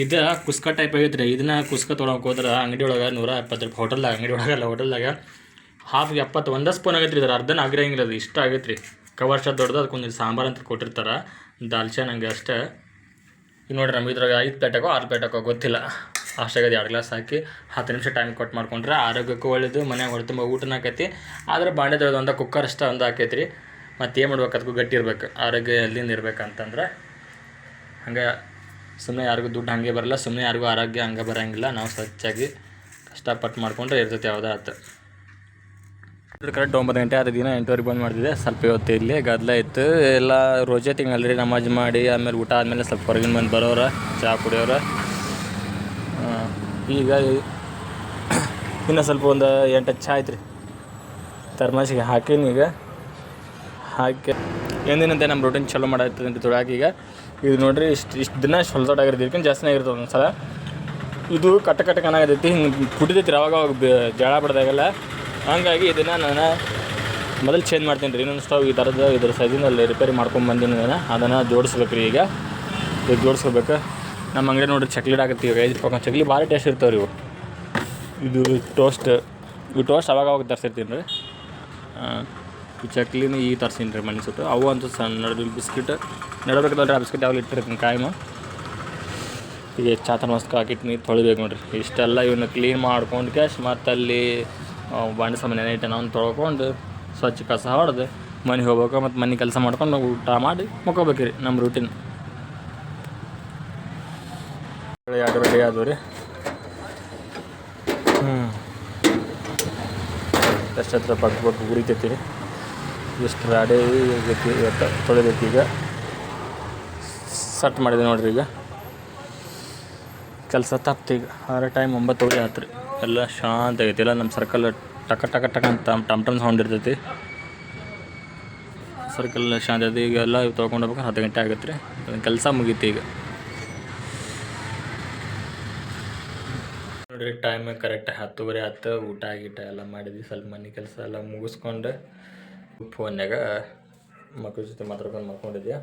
ಇದು ಕುಸ್ಕ ಟೈಪ್ ಆಗೈತೆ ರೀ. ಇದನ್ನು ಕುಸ್ಕ ತೊಗೊಳಕ್ಕೆ ಹೋದ್ರೆ ಅಂಗಡಿ ಒಳಗೆ 120 ರೂಪಾಯಿ. ಹೋಟೆಲ್ದಾಗ, ಅಂಗಡಿ ಒಳಗಲ್ಲ, ಹೋಟೆಲ್ದಾಗ ಹಾಫ್ 70 ಒಂದೇ ಸ್ಪೂನ್ ಆಗೈತೆ ರೀ. ಇದ್ರ ಅರ್ಧನ ಆಗಿರಂಗಿಲ್ಲ, ಅದು ಇಷ್ಟ ಆಗೈತೆ ರೀ. ಕವರ್ ಶಾತ್ ದೊಡ್ಡದು, ಅದಕ್ಕೊಂದು ಸಾಂಬಾರು ಅಂತ ಕೊಟ್ಟಿರ್ತಾರೆ, ದಾಲ್ಚಾನ್ ಹಂಗೆ ಅಷ್ಟೇ. ಈಗ ನೋಡಿರಿ ನಮ್ಗೆ ಇದ್ರಾಗ 5 ಪ್ಲೇಟ್ 6 ಪ್ಲೇಟ್ ಗೊತ್ತಿಲ್ಲ, ಅಷ್ಟಾಗದು. 2 ಗ್ಲಾಸ್ ಹಾಕಿ 10 ನಿಮಿಷ ಟೈಮ್ ಕೊಟ್ಟು ಮಾಡ್ಕೊಂಡ್ರೆ ಆರೋಗ್ಯಕ್ಕೂ ಒಳ್ಳೇದು, ಮನ್ಯಾಗ ಹೊಡೆ ತುಂಬ ಊಟನ ಆಕೈತಿ. ಆದ್ರೆ ಬಾಂಡೆ ತೊಳೆದು ಒಂದು ಕುಕ್ಕರ್ ಅಷ್ಟೇ ಒಂದು ಆಕೈತಿ ರೀ. ಮತ್ತು ಏನು ಮಾಡ್ಬೇಕು, ಅದಕ್ಕೂ ಗಟ್ಟಿ ಇರ್ಬೇಕು, ಆರೋಗ್ಯ ಎಲ್ಲಿಂದ ಇರ್ಬೇಕಂತಂದ್ರೆ. ಹಂಗೆ ಸುಮ್ಮನೆ ಯಾರಿಗೂ ದುಡ್ಡು ಹಾಗೆ ಬರಲ್ಲ, ಸುಮ್ಮನೆ ಯಾರಿಗೂ ಆರೋಗ್ಯ ಹಂಗೆ ಬರೋಂಗಿಲ್ಲ. ನಾವು ಸ್ವಚ್ಛಾಗಿ ಕಷ್ಟಪಟ್ಟು ಮಾಡ್ಕೊಂಡ್ರೆ ಇರ್ತೈತೆ ಯಾವುದೇ ಆಯ್ತು. ಕರೆಕ್ಟ್ 9 ಗಂಟೆ ಆದ ದಿನ 8:30 ಬಂದು ಮಾಡ್ತಿದ್ದೆ. ಸ್ವಲ್ಪ ಇವತ್ತು ಇಲ್ಲಿ ಗದ್ದಲ ಇತ್ತು. ಎಲ್ಲ ರೋಜೆ ತಿಂಗಳು ರೀ. ನಮಾಜ್ ಮಾಡಿ ಆಮೇಲೆ ಊಟ ಆದಮೇಲೆ ಸ್ವಲ್ಪ ಹೊರಗಿನ ಬಂದು ಬರೋರು, ಚಹಾ ಕುಡಿಯೋರು. ಈಗ ಇನ್ನೂ ಸ್ವಲ್ಪ ಒಂದು 8 ಚಹಾ ಐತ್ರಿ ಥರ್ಮಾಸಿಗೆ ಹಾಕೀನಿ. ಈಗ ಹಾಕಿ ಎಂದಿನಂತೆ ನಮ್ಮ ರೊಟೀನ್ ಚಲೋ ಮಾಡಾಯ್ತದೆ ತೊಳಾಕಿ. ಈಗ ಇದು ನೋಡಿರಿ ಇಷ್ಟು ದಿನ ಹೊಲ್ದೊಡಾಗಿರೋದು, ಇದಕ್ಕಿಂತ ಜಾಸ್ತಿನೇ ಆಗಿರ್ತದೆ ಒಂದು ಸಲ. ಇದು ಕಟ್ಟ ಕನಾಗತೈತಿ, ಹಿಂಗೆ ಪುಟ್ಟಿದೈತಿ ಅವಾಗ ಜಳ ಬಡ್ದಾಗಲ್ಲ. ಹಂಗಾಗಿ ಇದನ್ನು ನಾನು ಮೊದಲು ಚೇಂಜ್ ಮಾಡ್ತೀನಿ ರೀ. ಇನ್ನೊಂದು ಸ್ಟವ್ ಈ ಥರದ್ದು ಇದ್ರ ಸೈಜಿನಲ್ಲಿ ರಿಪೇರಿ ಮಾಡ್ಕೊಂಡು ಬಂದೀನಿ. ಅದನ್ನು ಜೋಡಿಸ್ಬೇಕು ರೀ. ಈಗ ಜೋಡಿಸ್ಕೋಬೇಕು. ನಮ್ಮ ಅಂಗಡಿ ನೋಡಿರಿ ಚಕ್ಲೇಟ್ ಆಗುತ್ತೆ. ಈಗ 5 ರೂಪಾಯಿ ಚಕ್ಲಿ ಭಾರಿ ಟೇಸ್ಟ್ ಇರ್ತಾವೆ ರೀ ಇವು. ಇದು ಟೋಸ್ಟ್ ಅವಾಗ ತರಿಸಿರ್ತೀನಿ ರೀ. ಈ ಚಕ್ಲಿನ ಈ ತರ್ಸೀನಿ ರೀ ಮನೆ ಸುಟ್ಟು. ಅವು ಅಂತೂ ಸಣ್ಣ ಬಿಸ್ಕಿಟ್ ನಡಬೇಕಲ್ಲ, ಆ ಬಿಸ್ಕಿಟ್ ಯಾವಾಗ ಇಟ್ಟಿರ್ತೀನಿ ಕಾಯಮ. ಈಗ ಚಾತನ ಮಸ್ತ್ ಹಾಕಿಟ್ಟು ನೀರು ತೊಳಿಬೇಕು ನೋಡಿರಿ. ಇಷ್ಟೆಲ್ಲ ಇವನ್ನ ಕ್ಲೀನ್ ಮಾಡ್ಕೊಂಡು ಕ್ಯಾಶ್ ಮತ್ತು ಅಲ್ಲಿ ಬಾಂಡೆ ಸಾಮಾನು ಏನೇ ಇಟ್ಟು ನಾವು ತೊಳ್ಕೊಂಡು ಸ್ವಚ್ಛ ಕಸ ಹೊಡೆದು ಮನೆಗೆ ಹೋಗ್ಬೇಕು. ಮತ್ತು ಮನೆ ಕೆಲಸ ಮಾಡ್ಕೊಂಡು ಊಟ ಮಾಡಿ ಮುಕ್ಕೋಬೇಕು ರೀ. ನಮ್ಮ ರೂಟೀನ್ 2 ರೆಡಿ ಆದವು ರೀ. ಎಷ್ಟು ಪಟ್ಟು ಉರಿತೈತಿ ರೀ. ಇಷ್ಟು ರಾಡಿ ಇವತ್ತು ತೊಳಿಬೇಕು. ಈಗ ಸಟ್ ಮಾಡಿದೆ ನೋಡಿರಿ. ಈಗ ಕೆಲಸ ತಪ್ತು. ಈಗ ಆದ್ರೆ ಟೈಮ್ 9 ಆಯ್ತು ರೀ. ಎಲ್ಲ ಶಾಂತ ಆಗೈತಿ. ಎಲ್ಲ ನಮ್ಮ ಸರ್ಕಲ್ ಟಕ ಅಂತ ಟಮ್ ಸೌಂಡ್ ಇರ್ತೈತಿ. ಸರ್ಕಲ್ ಶಾಂತ ಐತಿ. ಈಗ ಎಲ್ಲ ತೊಗೊಂಡು ಹೋಗ್ಬೇಕು. 10 ಗಂಟೆ ಆಗತ್ತೆ ರೀ. ಕೆಲಸ ಮುಗೀತಿ. ಈಗ ನೋಡಿರಿ ಟೈಮ್ ಕರೆಕ್ಟ್ 10:30 ಆಯ್ತು. ಊಟ ಎಲ್ಲ ಮಾಡಿದ್ವಿ. ಸ್ವಲ್ಪ ಮನೆ ಕೆಲಸ ಎಲ್ಲ ಮುಗಿಸ್ಕೊಂಡು ಫೋನ್ಯಾಗ ಮಕ್ಕಳ ಜೊತೆ ಮಾತಾಡ್ಕೊಂಡು ಮಾಡ್ಕೊಂಡಿದ್ದೆ.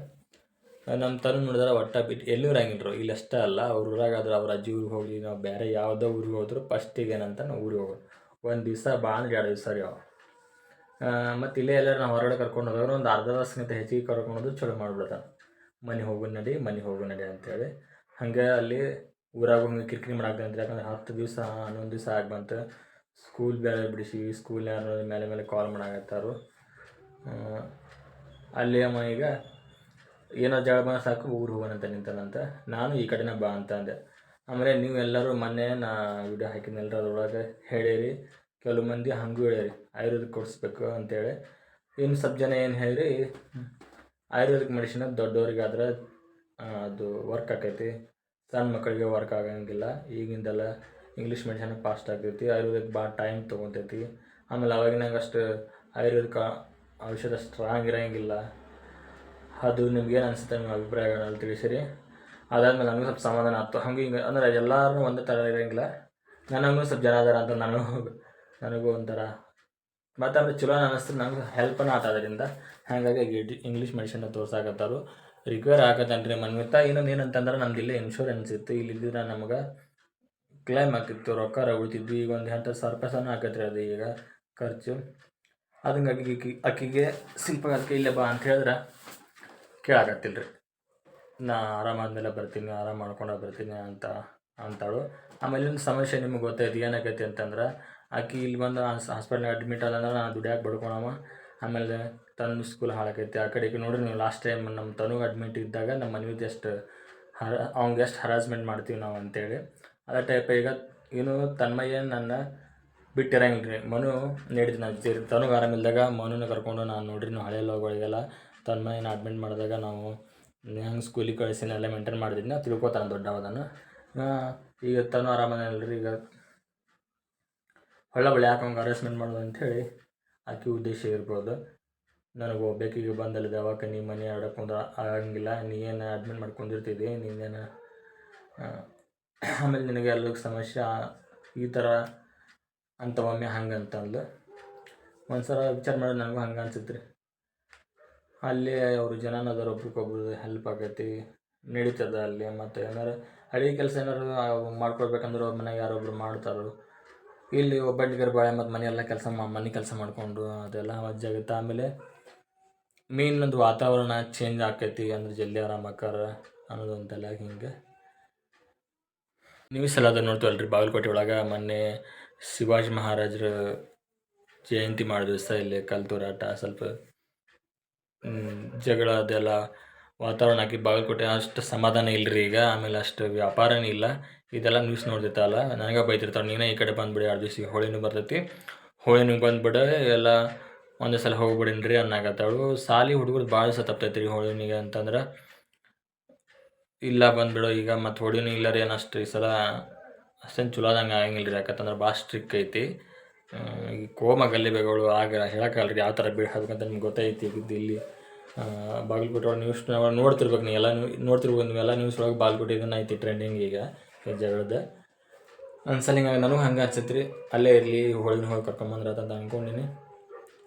ನಮ್ಮ ತನು ನೋಡಿದ್ರೆ ಬಿಟ್ಟು ಎಲ್ಲೂ ಇರಂಗಿಲ್ರು. ಇಲ್ಲಿ ಅಷ್ಟೇ ಅಲ್ಲ, ಅವ್ರ ಊರಾಗಾದ್ರೆ ಅವ್ರ ಅಜ್ಜಿ ಊರಿಗೆ ಹೋಗಿ, ನಾವು ಬೇರೆ ಯಾವುದೋ ಊರಿಗೆ ಹೋದ್ರು ಫಸ್ಟಿಗೆ ಏನಂತ ನಾವು ಊರಿಗೆ ಹೋಗೋದು. 1 ದಿವಸ ಅಂದ್ರೆ 2 ದಿವಸ ರೀ ಅವು. ಮತ್ತು ಇಲ್ಲೇ ಎಲ್ಲರೂ ನಾವು ಹೊರಗಡೆ ಕರ್ಕೊಂಡು ಹೋದ್ರೆ ಒಂದು ಅರ್ಧ ತಾಸಿಗಿಂತ ಹೆಚ್ಚಿಗೆ ಕರ್ಕೊಂಡು ಚಲೋ ಮಾಡಿಬಿಡ್ತಾನೆ. ಮನೆ ಹೋಗು ನಡಿ ಅಂತೇಳಿ. ಹಾಗೆ ಅಲ್ಲಿ ಊರಾಗ ಹೋಗಿ ಕಿರಿಕಿರಿ ಮಾಡಾಕ್ದೆ ಅಂತ. ಯಾಕಂದ್ರೆ 10 ದಿವಸ 11 ದಿವಸ ಬಂತು. ಸ್ಕೂಲ್ ಬೇರೆ ಬಿಡಿಸಿ, ಸ್ಕೂಲ್ ಯಾರು ಮೇಲೆ ಕಾಲ್ ಮಾಡಾಕತ್ತಾರು. ಅಲ್ಲಿ ಅಮ್ಮ ಈಗ ಏನೋ ಜಗಳ ಬಂದ ಸಾಕು ಊರು ಹೋಗೋಣಂತ ನಿಂತಾನಂತ. ನಾನು ಈ ಕಡೆನೇ ಬಾ ಅಂತ ಅಂದೆ. ಆಮೇಲೆ ನೀವು ಎಲ್ಲರೂ ಮೊನ್ನೆ ನಾ ವಿಡಿಯೋ ಹಾಕಿದ್ನಲ್ರಿ, ಅದ್ರೊಳಗೆ ಹೇಳಿರಿ ಕೆಲವು ಮಂದಿ ಹಂಗೂ ಹೇಳಿರಿ ಆಯುರ್ವೇದಿಕ್ ಕೊಡಿಸ್ಬೇಕು ಅಂತೇಳಿ. ಇನ್ನು ಸ್ವಲ್ಪ ಜನ ಏನು ಹೇಳಿರಿ, ಆಯುರ್ವೇದಿಕ್ ಮೆಡಿಸಿನ್ ದೊಡ್ಡವ್ರಿಗಾದ್ರೆ ಅದು ವರ್ಕ್ ಆಕೈತಿ, ಸಣ್ಣ ಮಕ್ಕಳಿಗೆ ವರ್ಕ್ ಆಗಂಗಿಲ್ಲ. ಈಗಿಂದೆಲ್ಲ ಇಂಗ್ಲೀಷ್ ಮೆಡಿಸಿನ್ ಫಾಸ್ಟ್ ಆಗ್ತೈತಿ, ಆಯುರ್ವೇದಿಕ್ ಭಾಳ ಟೈಮ್ ತೊಗೊತೈತಿ. ಆಮೇಲೆ ಅವಾಗಿನಂಗೆ ಅಷ್ಟು ಆಯುರ್ವೇದಿಕ್ ಔಷಧ ಸ್ಟ್ರಾಂಗ್ ಇರೋಂಗಿಲ್ಲ. ಅದು ನಿಮ್ಗೇನು ಅನಿಸುತ್ತೆ, ನಿಮ್ಮ ಅಭಿಪ್ರಾಯಗಳನ್ನ ತಿಳಿಸಿರಿ. ಅದಾದ್ಮೇಲೆ ನನಗೂ ಸ್ವಲ್ಪ ಸಮಾಧಾನ ಆಯ್ತು. ಹಂಗೆ ಹಿಂಗೆ ಅಂದ್ರೆ ಎಲ್ಲರೂ ಒಂದೇ ಥರ ಇರೋಂಗಿಲ್ಲ. ನನಗೂ ಸ್ವಲ್ಪ ಜನ ಅದಾರ ಅಂತ ನನಗೂ ಒಂಥರ ಮತ್ತು ಅಂದ್ರೆ ಚಲೋ ಅನ್ನಿಸ್ತು. ನನಗೂ ಹೆಲ್ಪನ್ನು ಆತ ಅದರಿಂದ. ಹಾಗಾಗಿ ಇಂಗ್ಲೀಷ್ ಮೆಡಿಸಿನ್ನ ತೋರ್ಸಾಕತ್ತಾರು. ರಿಕ್ವೈರ್ ಆಗತ್ತನ್ರಿ ಮನ್ವಿತ. ಇನ್ನೊಂದು ಏನಂತಂದ್ರೆ ನಮ್ದು ಇಲ್ಲೇ ಇನ್ಶೂರೆನ್ಸ್ ಇತ್ತು. ಇಲ್ಲಿದ್ದರೆ ನಮಗೆ ಕ್ಲೈಮ್ ಆಗ್ತಿತ್ತು, ರೊಕ್ಕ ಉಳಿತಿದ್ವಿ. ಈಗ ಒಂದು 10,000 ರೂಪಾಯಿ ಆಕೈತ್ರಿ ಅದು ಈಗ ಖರ್ಚು. ಅದಂಗಾಗಿ ಅಕ್ಕಿಗೆ ಸಿಂಪಲ್ ಅದಕ್ಕೆ ಇಲ್ಲೇ ಬಾ ಅಂತ ಹೇಳಿದ್ರೆ ಕೇಳಾಕತ್ತಿಲ್ಲ ರೀ. ನಾ ಆರಾಮಾದ್ಮೇಲೆ ಬರ್ತೀನಿ, ಆರಾಮ ಮಾಡ್ಕೊಂಡು ಬರ್ತೀನಿ ಅಂತಾಳು. ಆಮೇಲೆ ಇನ್ನೊಂದು ಸಮಸ್ಯೆ ನಿಮ್ಗೆ ಗೊತ್ತೈತಿ ಏನಾಕೈತಿ ಅಂತಂದ್ರೆ, ಆಕಿ ಇಲ್ಲಿ ಬಂದು ಹಾಸ್ಪಿಟ್ಲಾಗ ಅಡ್ಮಿಟ್ ಆದಂದ್ರೆ ನಾನು ದುಡಿಯಾಕೆ ಬಡ್ಕೊಳವ. ಆಮೇಲೆ ತನ್ನ ಸ್ಕೂಲ್ ಹಾಳಾಕೈತಿ ಆ ಕಡೆಗೆ. ನೋಡಿರಿ ನೀವು ಲಾಸ್ಟ್ ಟೈಮ್ ನಮ್ಮ ತನುಗೆ ಅಡ್ಮಿಟ್ ಇದ್ದಾಗ ನಮ್ಮ ಮನೆಯದು ಎಷ್ಟು ಅವ್ನಿಗೆ ಎಷ್ಟು ಹರಾಸ್ಮೆಂಟ್ ಮಾಡ್ತೀವಿ ನಾವು ಅಂತೇಳಿ ಅದೇ ಟೈಪ್ ಈಗ ಇವನು ತನ್ಮಯ್ಯ ನನ್ನ ಬಿಟ್ಟಿರಂಗಿಲ್ಲ ರೀ. ಮನು ನಡೀತು ನಾನು ತನಗೆ ಆರಾಮಿಲ್ದಾಗ ಮನುನ ಕರ್ಕೊಂಡು ನಾನು ನೋಡ್ರಿ ನಾವು ಹಳೆ ಲೋಗಳಿಗೆಲ್ಲ ತನ್ಮಯ್ಯನ ಅಡ್ಮಿಟ್ ಮಾಡಿದಾಗ ನಾವು ಹೆಂಗೆ ಸ್ಕೂಲಿಗೆ ಕಳಿಸಿನೆಲ್ಲ ಮೇಂಟೈನ್ ಮಾಡಿದ್ದೀನಿ ನಾವು ತಿಳ್ಕೊತಾನೆ ದೊಡ್ಡವದನ್ನು. ಈಗ ತನು ಆರಾಮನಲ್ರಿ. ಈಗ ಹೊಳ್ಳ ಯಾಕೆ ಹಂಗೆ ಹರಾಸ್ಮೆಂಟ್ ಮಾಡೋದು ಅಂಥೇಳಿ ಆಕೆ ಉದ್ದೇಶ ಇರ್ಬೋದು. ನನಗೆ ಹೋಗ್ಬೇಕೀಗ ಬಂದಲ್ಲ ದವಾಖಾನೆ ನೀ ಮನೆ ಆಡೋಕೆ ಆಗಂಗಿಲ್ಲ, ನೀ ಏನು ಅಡ್ಮಿಟ್ ಮಾಡ್ಕೊಂಡಿರ್ತಿದ್ದಿ ನೀನೇನು, ಆಮೇಲೆ ನಿನಗೆ ಎಲ್ಲಕ್ಕೆ ಸಮಸ್ಯೆ ಈ ಥರ ಅಂತ ಒಮ್ಮೆ ಹಂಗೆ ಅಂತಂದು ಒಂದು ಸಲ ವಿಚಾರ ಮಾಡೋದು ನನಗೂ ಹಂಗೆ ಅನ್ಸುತ್ತೆ ರೀ. ಅಲ್ಲಿ ಅವರು ಜನನ ಅದರ ಒಬ್ರಿಗೊಬ್ರು ಹೆಲ್ಪ್ ಆಗೈತಿ ನಡೀತದೆ ಅಲ್ಲಿ. ಮತ್ತು ಏನಾರು ಅಡುಗೆ ಕೆಲಸ ಏನಾರು ಮಾಡ್ಕೊಳ್ಬೇಕಂದ್ರೆ ಅವ್ರ ಮನೆಗೆ ಯಾರೊಬ್ರು ಮಾಡ್ತಾರೋ. ಇಲ್ಲಿ ಒಬ್ಬಟ್ಟಿಗರು ಬಾಳೆ ಮತ್ತು ಮನೆಯೆಲ್ಲ ಮನೆ ಕೆಲಸ ಮಾಡಿಕೊಂಡು ಅದೆಲ್ಲ ವಜ್ಜಾಗುತ್ತೆ. ಆಮೇಲೆ ಮೇಯ್ನದು ವಾತಾವರಣ ಚೇಂಜ್ ಆಕೈತಿ ಅಂದ್ರೆ ಜಲ್ದಿ ಆರಾಮಾಕಾರ ಅನ್ನೋದು ಅಂತೆಲ್ಲ ಹಿಂಗೆ ನ್ಯೂಸ್ ಎಲ್ಲ ಅದು ನೋಡ್ತೀವಲ್ಲ ರೀ. ಬಾಗಲಕೋಟೆ ಒಳಗೆ ಮೊನ್ನೆ ಶಿವಾಜಿ ಮಹಾರಾಜರ ಜಯಂತಿ ಮಾಡೋ ದಿವಸ ಇಲ್ಲಿ ಕಲ್ತೂರಾಟ ಸ್ವಲ್ಪ ಜಗಳ ಅದೆಲ್ಲ ವಾತಾವರಣ ಆಕಿ ಬಾಗಲಕೋಟೆ ಅಷ್ಟು ಸಮಾಧಾನ ಇಲ್ಲರಿ ಈಗ. ಆಮೇಲೆ ಅಷ್ಟು ವ್ಯಾಪಾರನೇ ಇಲ್ಲ. ಇದೆಲ್ಲ ನ್ಯೂಸ್ ನೋಡ್ತಿರ್ತಲ್ಲ ನನಗೆ ಬೈತಿರ್ತಾವೆ, ನೀನೇ ಈ ಕಡೆ ಬಂದುಬಿಡಿ 2 ದಿವ್ಸಿಗೆ ಹೋಳಿನೂ ಬರ್ತೈತಿ, ಹೋಳಿನೂ ಬಂದುಬಿಡ ಎಲ್ಲ ಒಂದೇ ಸಲ ಹೋಗ್ಬಿಡಿನ್ರಿ ಅನ್ನಾಗತ್ತಾಳು. ಸಾಲಿ ಹುಡುಗರು ಭಾಳ ಸತ್ತಪ್ತೈತಿ ರೀ ಹೋಳಿನಿಗೆ ಅಂತಂದ್ರೆ. ಇಲ್ಲ ಬಂದುಬಿಡೋ ಈಗ ಮತ್ತು ಹೋಳಿನೂ ಇಲ್ಲ ರೀ ಅನ್ನಷ್ಟು ಈ ಸಲ ಅಷ್ಟೇನು ಚಲೋ ಆದಂಗೆ ಆಗಂಗಿಲ್ಲ ರೀ. ಯಾಕಂತಂದ್ರೆ ಭಾಳ ಸ್ಟ್ರಿಕ್ ಐತಿ. ಈ ಕೋಮ ಗಲ್ಲಿಬೆಗಳು ಆಗ ಹೇಳೋಕ್ಕಾಗಲ್ಲ ರೀ ಯಾವ ಥರ ಹಾಕ್ಬೇಕಂತ ನಿಮ್ಗೆ ಗೊತ್ತೈತಿ. ಇಲ್ಲಿ ಬಾಗಲಕೋಟೆ ಒಳಗೆ ನ್ಯೂಸ್ ನೋಡ್ತಿರ್ಬೇಕು ನೀವು ಎಲ್ಲ ನೋಡ್ತಿರ್ಬೋದು. ನೀವೆಲ್ಲ ನ್ಯೂಸ್ ಒಳಗೆ ಬಾಗಲಕೋಟೆ ಇದನ್ನು ಐತಿ ಟ್ರೆಂಡಿಂಗ್ ಈಗ ಜಗಳದ. ಒಂದ್ಸಲ ಹಿಂಗೆ ನನಗೂ ಹಂಗೆ ಅನ್ಸತ್ತೆ ರೀ, ಅಲ್ಲೇ ಇರಲಿ ಹೋಳಿನ ಹೋಗಿ ಕರ್ಕೊಂಬಂದ್ರೆ ಅಂತ ಅಂದ್ಕೊಂಡಿನಿ.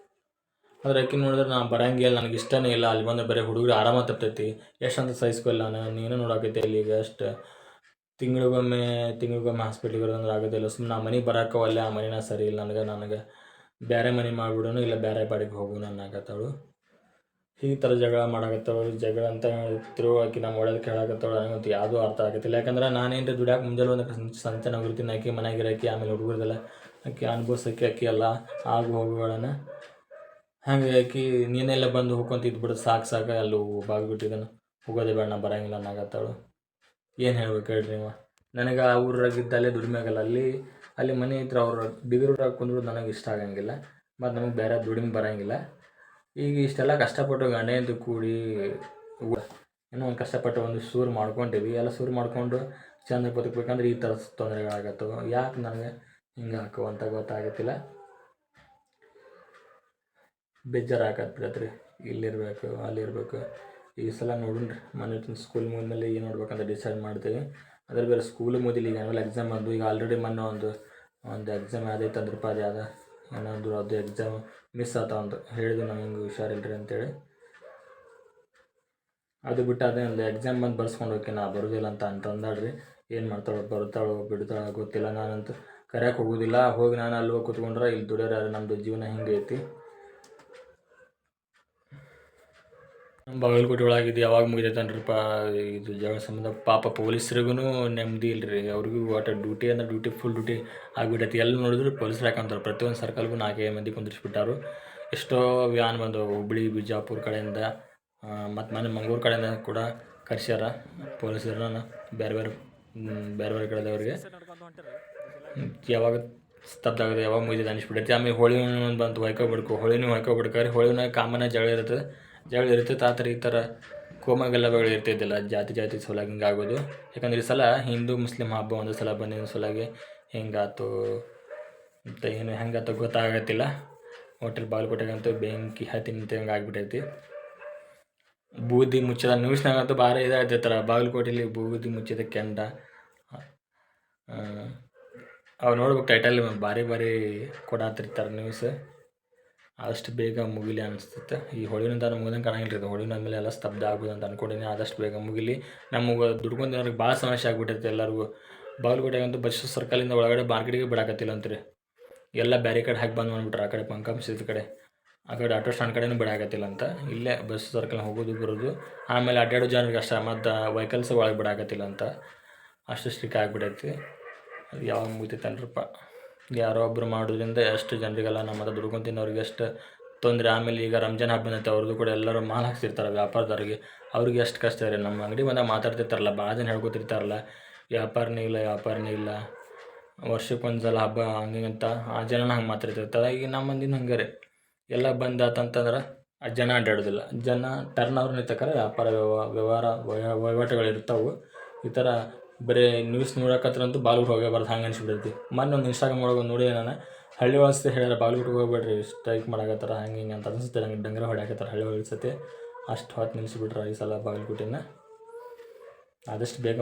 ಆದರೆ ಅಕ್ಕಿ ನೋಡಿದ್ರೆ ನಾನು ಬರೋಂಗಿಲ್ಲ, ನನಗೆ ಇಷ್ಟನೇ ಇಲ್ಲ. ಅಲ್ಲಿ ಬಂದು ಬರೀ ಹುಡುಗರು ಆರಾಮ ತಪ್ತೈತಿ, ಎಷ್ಟಂತ ಸಹಿಸ್ಕೊಲ್ಲ ನಾನು. ನೀನು ನೋಡಾಕೈತೆ ಇಲ್ಲಿ ಈಗ ಅಷ್ಟು ತಿಂಗಳಿಗೊಮ್ಮೆ ಹಾಸ್ಪಿಟ್ಲಿಗೆ ಬರೋದಂದ್ರೆ ಆಗೋದಿಲ್ಲ. ಸುಮ್ಮನೆ ಆ ಮನೆಗೆ ಬರೋಕ್ಕವಲ್ಲ, ಆ ಮನೆನ ಸರಿ ಇಲ್ಲ ನನಗೆ ಬೇರೆ ಮನೆ ಮಾಡಿಬಿಡೋನು, ಇಲ್ಲ ಬೇರೆ ಬಾಡಿಗೆ ಹೋಗೋಣ ಅನ್ನಕತ್ತಾಳು. ಈ ಥರ ಜಗಳ ಮಾಡಾಕತ್ತಾಳು. ಜಗಳ ಅಂತ ತಿರುಗಾಕಿ ನಮ್ಮ ಒಳಗೆ ಕೇಳಾಕತ್ತಾಳು. ನನಗಂತೂ ಯಾವುದೂ ಅರ್ಥ ಆಗತ್ತಿಲ್ಲ. ಯಾಕಂದ್ರೆ ನಾನೇನು ದುಡ್ಯಾಕೆ ಮುಂಜಾನೆ ಒಂದು ಸಂತೆ ನಗರ್ತೀನಿ, ಆಕಿ ಮನೆಯಾಗಿರಾಕಿ ಆಮೇಲೆ ಹುಡುಗರದೆಲ್ಲ ಆಕಿ ಅನುಭವಿಸೋಕೆ ಆಕಿ ಎಲ್ಲ ಆಗು ಹೋಗುಗಳನ್ನು ಹಾಗೆ ಆಕಿ ನೀನೆಲ್ಲ ಬಂದು ಹೋಗ್ಕೊಂತ ಇದ್ಬಿಡು ಸಾಕು ಅಲ್ಲಿ ಬಾಗ್ಬಿಟ್ಟಿದ್ದಾನೆ ಹೋಗೋದೇ ಬೇಡ, ನಾ ಬರೋಂಗಿಲ್ಲ ಅನ್ನಕತ್ತಾಳು. ಏನು ಹೇಳ್ಬೇಕು ಹೇಳ್ರಿ ನೀವು. ನನಗೆ ಆ ಊರಾಗಿದ್ದಲ್ಲೇ ದುಡಿಮೆ ಆಗಲ್ಲ. ಅಲ್ಲಿ ಮನೆ ಇದ್ರೆ ಅವ್ರು ಬಿದಿರೂರಾಗ ಕುಂದ್ರು ನನಗೆ ಇಷ್ಟ ಆಗಂಗಿಲ್ಲ. ಮತ್ತು ನಮಗೆ ಬೇರೆ ದುಡಿಮೆ ಬರೋಂಗಿಲ್ಲ. ಈಗ ಇಷ್ಟೆಲ್ಲ ಕಷ್ಟಪಟ್ಟು ಗಂಡೆಂದು ಕೂಡಿ ಏನೋ ಒಂದು ಕಷ್ಟಪಟ್ಟು ಒಂದು ಸೂರು ಮಾಡ್ಕೊಂಡೀವಿ. ಎಲ್ಲ ಸೂರು ಮಾಡಿಕೊಂಡು ಚೆಂದ ಬದುಕಬೇಕಂದ್ರೆ ಈ ಥರ ತೊಂದರೆಗಳಾಗತ್ತವೆ. ಯಾಕೆ ನನಗೆ ಹಿಂಗೆ ಹಾಕೋ ಅಂತ ಗೊತ್ತಾಗತ್ತಿಲ್ಲ. ಬೇಜಾರು ಬಿಡತ್ರಿ. ಇಲ್ಲಿರಬೇಕು ಅಲ್ಲಿರಬೇಕು. ಈ ಸಲ ನೋಡೋಣ್ರಿ ಮನೆ ಸ್ಕೂಲ್ ಮುಗಿದ್ಮೇಲೆ ಏನು ನೋಡ್ಬೇಕಂತ ಡಿಸೈಡ್ ಮಾಡ್ತೀವಿ. ಅದ್ರ ಬೇರೆ ಸ್ಕೂಲ್ ಮುಗಿದಿಲ್ಲ, ಈಗ ಆಮೇಲೆ ಎಕ್ಸಾಮ್ ಬಂದು ಈಗ ಆಲ್ರೆಡಿ ಮೊನ್ನೆ ಒಂದು ಎಕ್ಸಾಮ್ ಯಾವುದೈತೆ ಅಂದ್ರಪ್ಪ ಅದು ಯಾವುದೋ ಏನಂದ್ರು ಅದು ಎಕ್ಸಾಮ್ ಮಿಸ್ ಆತ ಒಂದು ಹೇಳಿದ್ವಿ ನಾವು ಹಿಂಗೆ ಹುಷಾರಿಲ್ರಿ ಅಂತೇಳಿ. ಅದು ಬಿಟ್ಟು ಅದೇ ಒಂದು ಎಕ್ಸಾಮ್ ಬಂದು ಬರ್ಸ್ಕೊಂಡು ಹೋಗಿ ನಾ ಬರೋದಿಲ್ಲ ಅಂತಂದಾಳ್ರಿ. ಏನು ಮಾಡ್ತಾಳೋ ಬರ್ತಾಳೋ ಬಿಡ್ತಾಳೋ ಗೊತ್ತಿಲ್ಲ. ನಾನಂತೂ ಕರೆಯೋಕೆ ಹೋಗೋದಿಲ್ಲ. ಹೋಗಿ ನಾನು ಅಲ್ಲಿ ಹೋಗಿ ಕೂತ್ಕೊಂಡ್ರೆ ಇಲ್ಲಿ ದುಡಿಯೋರು ಯಾರು, ನಮ್ಮದು ಜೀವನ ಹಿಂಗೆ ಐತಿ. ನಮ್ಮ ಬಾಗಲಕೋಟೆ ಒಳಗಿದ್ದು ಯಾವಾಗ ಮುಗಿದೈತನ್ರಿಪ್ಪ ಇದು ಜಗಳ ಸಂಬಂಧ. ಪಾಪ ಪೊಲೀಸ್ರಿಗೂ ನೆಮ್ಮದಿ ಇಲ್ಲರಿ. ಅವ್ರಿಗೂ ಒಟ್ಟು ಡ್ಯೂಟಿ ಅಂದ್ರೆ ಡ್ಯೂಟಿ ಫುಲ್ ಡ್ಯೂಟಿ ಆಗಿಬಿಟ್ಟೈತಿ. ಎಲ್ಲಿ ನೋಡಿದ್ರು ಪೊಲೀಸ್ರು ಹಾಕಂತಾರೆ. ಪ್ರತಿಯೊಂದು ಸರ್ಕಲ್ಗೂ 4-5 ಮಂದಿ ಕುಂದಿರಿಸ್ಬಿಟ್ಟಾರು. ಎಷ್ಟೋ ವ್ಯಾನ್ ಬಂದವು ಹುಬ್ಬಳ್ಳಿ ಬಿಜಾಪುರ ಕಡೆಯಿಂದ, ಮತ್ತು ಮನೆ ಮಂಗಳೂರು ಕಡೆಯಿಂದ ಕೂಡ ಕರ್ಸ್ಯಾರ ಪೊಲೀಸರನ್ನ ಬೇರೆ ಬೇರೆ ಕಡೆದವ್ರಿಗೆ. ಯಾವಾಗ ಸ್ತಬ್ಧ ಆಗೋದು ಯಾವಾಗ ಮುಗಿದಿದೆ ಅನಿಸ್ಬಿಟ್ಟೈತಿ. ಆಮೇಲೆ ಹೋಳಿನೂ ಬಂತು ಹೋಳಿನೂ ಹೊಯ್ಕೊಬಿಡ್ಕಾರೆ. ಹೋಳಿನ ಕಾಮನ ಜಗಳ ಇರ್ತೈತೆ. ಆ ಥರ ಈ ಥರ ಕೋಮಗಲ್ಲಭಗಳು ಇರ್ತಿದ್ದಿಲ್ಲ. ಜಾತಿ ಸಲುವಾಗಿ ಹಿಂಗೆ ಆಗೋದು. ಯಾಕಂದ್ರೆ ಈ ಸಲ ಹಿಂದೂ ಮುಸ್ಲಿಂ ಹಬ್ಬ ಒಂದು ಸಲ ಬಂದಿದ್ದ ಸಲುವಾಗಿ ಹೆಂಗಾಯ್ತು ಅಂತ ಏನು ಹೆಂಗಾಯ್ತು ಗೊತ್ತಾಗತ್ತಿಲ್ಲ. ಹೋಟೆಲ್ ಬಾಗಲಕೋಟೆಗಂತೂ ಬೆಂಕಿ ಹತ್ತಿ ನಿಂತಂಗೆ ಆಗಿಬಿಟ್ಟೈತಿ. ಬೂದಿ ಮುಚ್ಚಿದ ನ್ಯೂಸ್ನಾಗಂತೂ ಭಾರಿ ಇದಾಗ್ತೈತಲ್ಲ ಬಾಗಲಕೋಟೆಯಲ್ಲಿ. ಬೂದಿ ಮುಚ್ಚಿದ ಕೆಂಡ ಅವು ನೋಡ್ಬೇಕು ಟೈಟಲ್ ಭಾರಿ ಕೊಡಾತಿರ್ತಾರೆ ನ್ಯೂಸ್. ಆದಷ್ಟು ಬೇಗ ಮುಗಿಲಿ ಅನಿಸ್ತೈತೆ. ಈ ಹೋಳಿನಿಂದ ಮುಗಿದಂಗೆ ಕಾಣಂಗಿಲ್ಲ ರೀ. ಹೋಳಿನ ಆದಮೇಲೆ ಎಲ್ಲ ಸ್ತಬ್ಧ ಆಗೋದು ಅಂತ ಅಂದ್ಕೊಂಡಿನಿ. ಆದಷ್ಟು ಬೇಗ ಮುಗಿಲಿ. ನಮಗೆ ದುಡ್ಕೊಂಡು ಭಾಳ ಸಮಸ್ಯೆ ಆಗ್ಬಿಟ್ಟೈತೆ ಎಲ್ಲರಿಗೂ. ಬಾಗಲಕೋಟೆಗಂತೂ ಬಸ್ ಸರ್ಕಲಿಂದ ಒಳಗಡೆ ಮಾರ್ಕೆಟಿಗೆ ಬಿಡಾಕತ್ತಿಲ್ಲ ಅಂತೀರಿ. ಎಲ್ಲ ಬ್ಯಾರಿಕೇಡ್ ಹಾಕಿ ಬಂದು ಬಂದುಬಿಟ್ರೆ. ಆ ಕಡೆ ಪಂಕಂಶದ ಕಡೆ, ಆ ಕಡೆ ಆಟೋ ಸ್ಟ್ಯಾಂಡ್ ಕಡೆನೂ ಬಿಡಾಕತ್ತಿಲ್ಲ ಅಂತ. ಇಲ್ಲೇ ಬಸ್ ಸರ್ಕಲ್ ಹೋಗೋದು ಬರೋದು. ಆಮೇಲೆ ಅಡ್ಡಾಡೋ ಜನರಿಗೆ ಅಷ್ಟೇ, ಮತ್ತು ವೆಹಿಕಲ್ಸ್ ಒಳಗೆ ಬಿಡಾಕತ್ತಿಲ್ಲ ಅಂತ. ಅಷ್ಟು ಸ್ಟ್ರಿಕ್ ಆಗಿಬಿಟ್ಟೈತಿ. ಅದು ಯಾವಾಗ ಮುಗಿತೈತನ್ರಪ್ಪ. ಯಾರೋ ಒಬ್ಬರು ಮಾಡೋದ್ರಿಂದ ಎಷ್ಟು ಜನರಿಗೆಲ್ಲ ನಮ್ಮ ಹತ್ರ ದುಡ್ಕೊಂಡು ತಿನ್ನೋರಿಗೆ ಎಷ್ಟು ತೊಂದರೆ. ಆಮೇಲೆ ಈಗ ರಂಜಾನ್ ಹಬ್ಬ ಬಂದೈತೆ, ಅವ್ರದ್ದು ಕೂಡ ಎಲ್ಲರೂ ಮಾಲ್ ಹಾಕ್ತಿರ್ತಾರೆ ವ್ಯಾಪಾರದವ್ರಿಗೆ. ಅವ್ರಿಗೆ ಎಷ್ಟು ಕಷ್ಟ ಇದೆ. ನಮ್ಮ ಅಂಗಡಿ ಬಂದಾಗ ಮಾತಾಡ್ತಿರ್ತಾರಲ್ಲ, ಭಾಳ ಜನ ಹೇಳ್ಕೊತಿರ್ತಾರಲ್ಲ, ವ್ಯಾಪಾರನೇ ಇಲ್ಲ, ವರ್ಷಕ್ಕೊಂದು ಸಲ ಹಬ್ಬ ಹಂಗಂತ. ಆ ಜನನ ಹಂಗೆ ಮಾತಾಡ್ತಿರ್ತಾರೆ. ಈಗ ನಮ್ಮ ಮಂದಿನ ಹಂಗೆ ರೀ, ಎಲ್ಲ ಬಂದಾತಂತಂದ್ರೆ ಆ ಜನ ಅಡ್ಡಾಡೋದಿಲ್ಲ. ಜನ ಟರ್ನ್ ಅವ್ರು ನಿಂತಕ್ಕಾರ ವ್ಯಾಪಾರ ವಹಿವಾಟುಗಳಿರ್ತಾವೆ. ಈ ಥರ ಬರೀ ನ್ಯೂಸ್ ನೋಡಕತ್ರಂತೂ ಬಾಲ್ಗುಡ್ ಹೋಗಬಾರ್ದು, ಹಂಗೆ ಅನ್ಸ್ಬಿಟ್ಟೈತಿ. ಮೊನ್ನೆ ಒಂದು ಇನ್ಸ್ಟಾಗ್ರಾಮ್ ಒಳಗೆ ನೋಡಿ ನಾನು, ಹಳ್ಳಿ ಒಳಗೆ ಹೇಳ್ಯಾರ ಬಾಲ್ಗುಡ್ಗೆ ಹೋಗ್ಬೇಡ್ರಿ, ಸ್ಟ್ರೈಕ್ ಮಾಡಕತ್ತಾರ ಹಂಗೆ ಹಿಂಗೆ ಅಂತ ಅನಿಸುತ್ತೆ ನಂಗೆ. ಡಂಗರ ಹೊಡ್ಯಾಕತ್ತಾರ ಹಳ್ಳಿ ಒಳಗೆ ಸತಿ. ಅಷ್ಟು ಹೊತ್ತು ನಿಲ್ಲಿಸ್ಬಿಟ್ರೆ ಈ ಸಲ ಬಾಗಲಕೋಟೆನ. ಆದಷ್ಟು ಬೇಗ